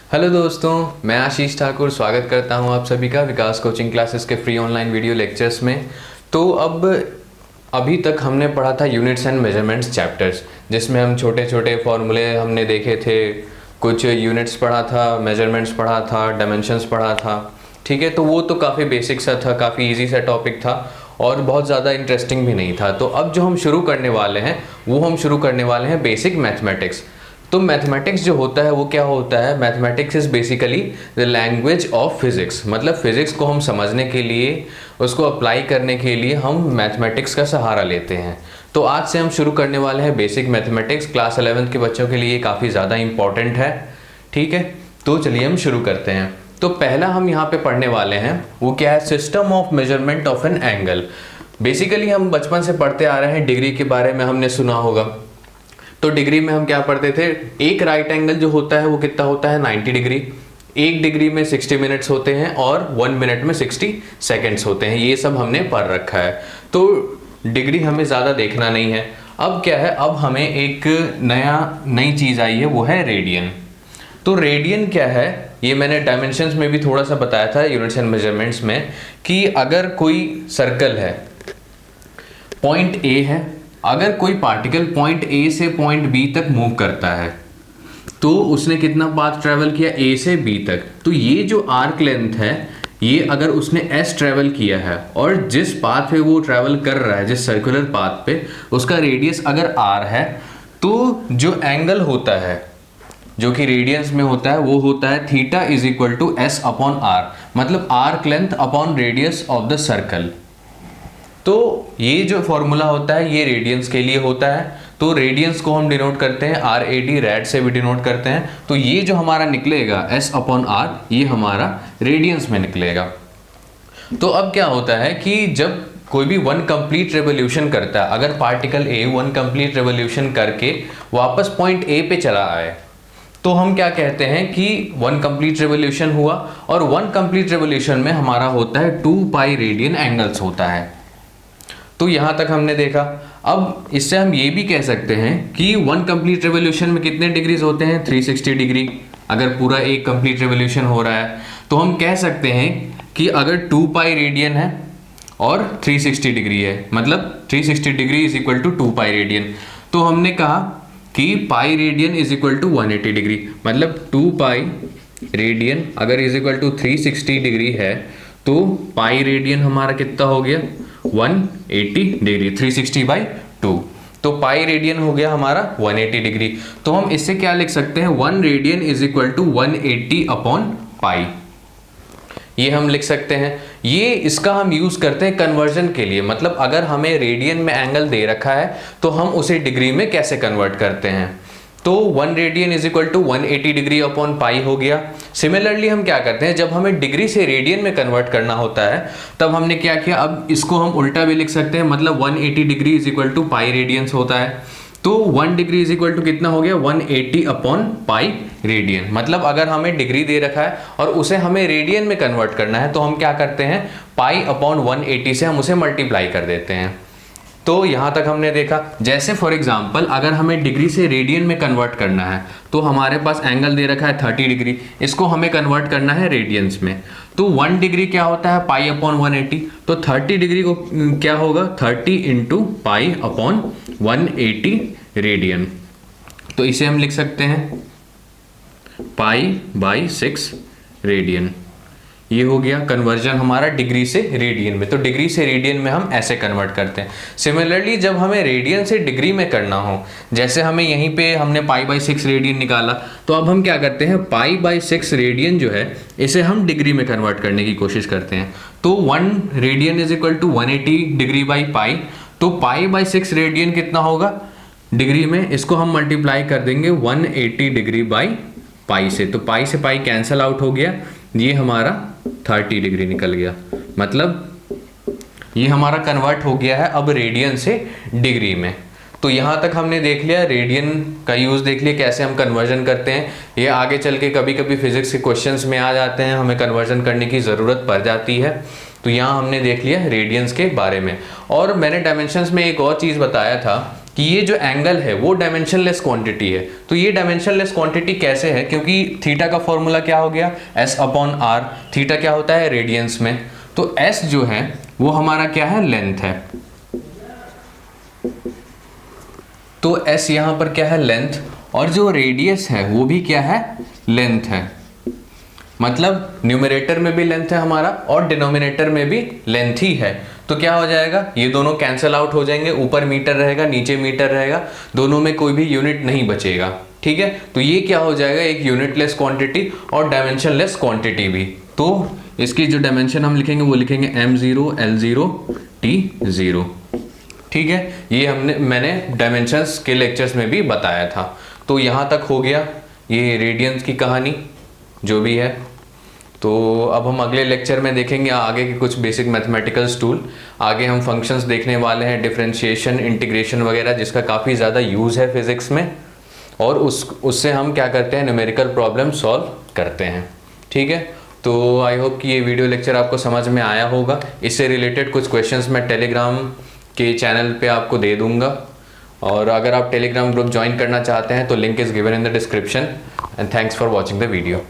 Hello दोस्तों, मैं आशीष ठाकुर स्वागत करता हूं आप सभी का विकास कोचिंग क्लासेस के फ्री ऑनलाइन वीडियो लेक्चर्स में। तो अभी तक हमने पढ़ा था यूनिट्स एंड मेजरमेंट्स चैप्टर्स, जिसमें हम छोटे छोटे फॉर्मूले हमने देखे थे, कुछ यूनिट्स पढ़ा था, मेजरमेंट्स पढ़ा था, डायमेंशंस पढ़ा था। ठीक है, तो वो तो काफ़ी बेसिक सा था, काफ़ी ईजी सा टॉपिक था और बहुत ज़्यादा इंटरेस्टिंग भी नहीं था। तो अब जो हम शुरू करने वाले हैं वो हम शुरू करने वाले हैं बेसिक मैथमेटिक्स। तो मैथमेटिक्स जो होता है वो क्या होता है? Mathematics is basically the language of physics. मतलब फिज़िक्स को हम समझने के लिए, उसको अप्लाई करने के लिए हम मैथमेटिक्स का सहारा लेते हैं। तो आज से हम शुरू करने वाले हैं बेसिक मैथमेटिक्स। क्लास 11th के बच्चों के लिए काफ़ी ज़्यादा इंपॉर्टेंट है। ठीक है, तो चलिए हम शुरू करते हैं। तो पहला हम यहाँ पे पढ़ने वाले हैं वो क्या है? System of measurement of an angle. Basically हम बचपन से पढ़ते आ रहे हैं, डिग्री के बारे में हमने सुना होगा। तो डिग्री में हम क्या पढ़ते थे? एक राइट एंगल जो होता है वो कितना होता है? 90 डिग्री। एक डिग्री में 60 मिनट्स होते हैं और 1 मिनट में 60 सेकेंड्स होते हैं। ये सब हमने पढ़ रखा है, तो डिग्री हमें ज़्यादा देखना नहीं है। अब क्या है, अब हमें एक नई चीज़ आई है, वो है रेडियन। तो रेडियन क्या है, ये मैंने डायमेंशंस में भी थोड़ा सा बताया था यूनिट्स एंड मेजरमेंट्स में, कि अगर कोई सर्कल है, पॉइंट ए है, अगर कोई पार्टिकल पॉइंट ए से पॉइंट बी तक मूव करता है तो उसने कितना पाथ ट्रेवल किया? ए से बी तक। तो ये जो आर्क लेंथ है, ये अगर उसने एस ट्रेवल किया है और जिस पाथ पे वो ट्रेवल कर रहा है, जिस सर्कुलर पाथ पे, उसका रेडियस अगर आर है, तो जो एंगल होता है जो कि रेडियंस में होता है वो होता है theta is equal to S upon R. मतलब arc length upon radius of the circle. तो ये जो फॉर्मूला होता है ये रेडियंस के लिए होता है। तो रेडियंस को हम डिनोट करते हैं आर ए डी, रैड से भी डिनोट करते हैं। तो ये जो हमारा निकलेगा एस अपॉन आर, ये हमारा रेडियंस में निकलेगा। तो अब क्या होता है कि जब कोई भी वन कंप्लीट रेवोल्यूशन करता है, अगर particle A one complete revolution करके वापस पॉइंट ए पे चला आए, तो हम क्या कहते हैं कि वन कंप्लीट रेवोल्यूशन हुआ। और वन कंप्लीट रेवोल्यूशन में हमारा होता है 2 पाई रेडियन एंगल्स होता है। तो यहां तक हमने देखा। अब इससे हम ये भी कह सकते हैं कि वन कंप्लीट रेवोल्यूशन में कितने डिग्रीज होते हैं? 360 डिग्री। अगर पूरा एक कंप्लीट रेवोल्यूशन हो रहा है तो हम कह सकते हैं कि अगर 2 पाई रेडियन है और 360 डिग्री है, मतलब 360 degree is equal to 2 pi radian. तो हमने कहा कि pi radian is equal to 180 degree. मतलब 2 पाई रेडियन अगर इज इक्वल टू 360 डिग्री है, तो पाई रेडियन हमारा कितना हो गया? 180 डिग्री। 360 बाई 2, तो पाई रेडियन हो गया हमारा 180 डिग्री। तो हम इससे क्या लिख सकते हैं? 1 radian is equal to 180 upon pi. ये हम लिख सकते हैं। ये इसका हम यूज करते हैं कन्वर्जन के लिए। मतलब अगर हमें रेडियन में एंगल दे रखा है तो हम उसे डिग्री में कैसे कन्वर्ट करते हैं। तो 1 radian is equal to 180 degree upon pi हो गया। सिमिलरली हम क्या करते हैं, जब हमें डिग्री से रेडियन में कन्वर्ट करना होता है तब हमने क्या किया, अब इसको हम उल्टा भी लिख सकते हैं। मतलब 180 degree is equal to pi radians होता है। तो 1 डिग्री इज इक्वल टू कितना हो गया? 180 अपॉन पाई रेडियन। मतलब अगर हमें डिग्री दे रखा है और उसे हमें रेडियन में कन्वर्ट करना है तो हम क्या करते हैं? पाई अपॉन 180 से हम उसे मल्टीप्लाई कर देते हैं। तो यहां तक हमने देखा। जैसे फॉर एग्जांपल अगर हमें डिग्री से रेडियन में कन्वर्ट करना है तो हमारे पास एंगल दे रखा है 30 डिग्री, इसको हमें कन्वर्ट करना है रेडियंस में। तो 1 डिग्री क्या होता है? Pi upon 180। तो 30 डिग्री को क्या होगा? 30 इंटू पाई अपॉन 180 रेडियन। तो इसे हम लिख सकते हैं पाई बाई 6 रेडियन। ये हो गया कन्वर्जन हमारा डिग्री से रेडियन में। तो डिग्री से रेडियन में हम ऐसे कन्वर्ट करते हैं। सिमिलरली जब हमें रेडियन से डिग्री में करना हो, जैसे हमें यहीं पे हमने पाई बाई 6 रेडियन निकाला, तो अब हम क्या करते हैं? पाई बाई 6 रेडियन जो है इसे हम डिग्री में कन्वर्ट करने की कोशिश करते हैं। तो 1 radian is equal to 180 degree by pi. तो पाई बाई 6 रेडियन कितना होगा डिग्री में? इसको हम मल्टीप्लाई कर देंगे 180 डिग्री बाई पाई से। तो पाई से पाई कैंसल आउट हो गया, ये हमारा 30 डिग्री निकल गया। मतलब ये हमारा कन्वर्ट हो गया है अब रेडियन से डिग्री में। तो यहाँ तक हमने देख लिया, रेडियन का यूज़ देख लिया, कैसे हम कन्वर्जन करते हैं। ये आगे चल के कभी कभी फिजिक्स के क्वेश्चंस में आ जाते हैं, हमें कन्वर्जन करने की ज़रूरत पड़ जाती है। तो यहाँ हमने देख लिया रेडियंस के बारे में। और मैंने डायमेंशंस में एक और चीज़ बताया था कि ये जो एंगल है वो डायमेंशनलेस क्वांटिटी है। तो ये डायमेंशनलेस क्वांटिटी कैसे है, क्योंकि थीटा का फॉर्मूला क्या हो गया, s अपॉन r। थीटा क्या होता है रेडियंस में, तो s जो है वो हमारा क्या है, लेंथ है। तो s यहां पर क्या है, लेंथ, और जो रेडियस है वो भी क्या है, लेंथ है। मतलब न्यूमरेटर में भी लेंथ है हमारा और डिनोमिनेटर में भी लेंथ ही है। तो क्या हो जाएगा, ये दोनों कैंसिल आउट हो जाएंगे, ऊपर मीटर रहेगा नीचे मीटर रहेगा, दोनों में कोई भी यूनिट नहीं बचेगा। ठीक है, तो ये क्या हो जाएगा, एक यूनिटलेस क्वांटिटी और डायमेंशनलेस क्वांटिटी भी। तो इसकी जो डायमेंशन हम लिखेंगे वो लिखेंगे m0 l0 t0। ठीक है, ये मैंने डायमेंशंस के लेक्चर्स में भी बताया था। तो यहाँ तक हो गया ये रेडियंस की कहानी जो भी है। तो अब हम अगले लेक्चर में देखेंगे आगे के कुछ बेसिक मैथमेटिकल्स टूल। आगे हम फंक्शंस देखने वाले हैं, डिफरेंशिएशन, इंटीग्रेशन वगैरह, जिसका काफ़ी ज़्यादा यूज़ है फिज़िक्स में, और उससे हम क्या करते हैं, न्यूमेरिकल प्रॉब्लम सॉल्व करते हैं। ठीक है, तो आई होप कि ये वीडियो लेक्चर आपको समझ में आया होगा। इससे रिलेटेड कुछ क्वेश्चंस मैं टेलीग्राम के चैनल पे आपको दे दूंगा, और अगर आप टेलीग्राम ग्रुप ज्वाइन करना चाहते हैं तो link is given in the description. And thanks for watching the video.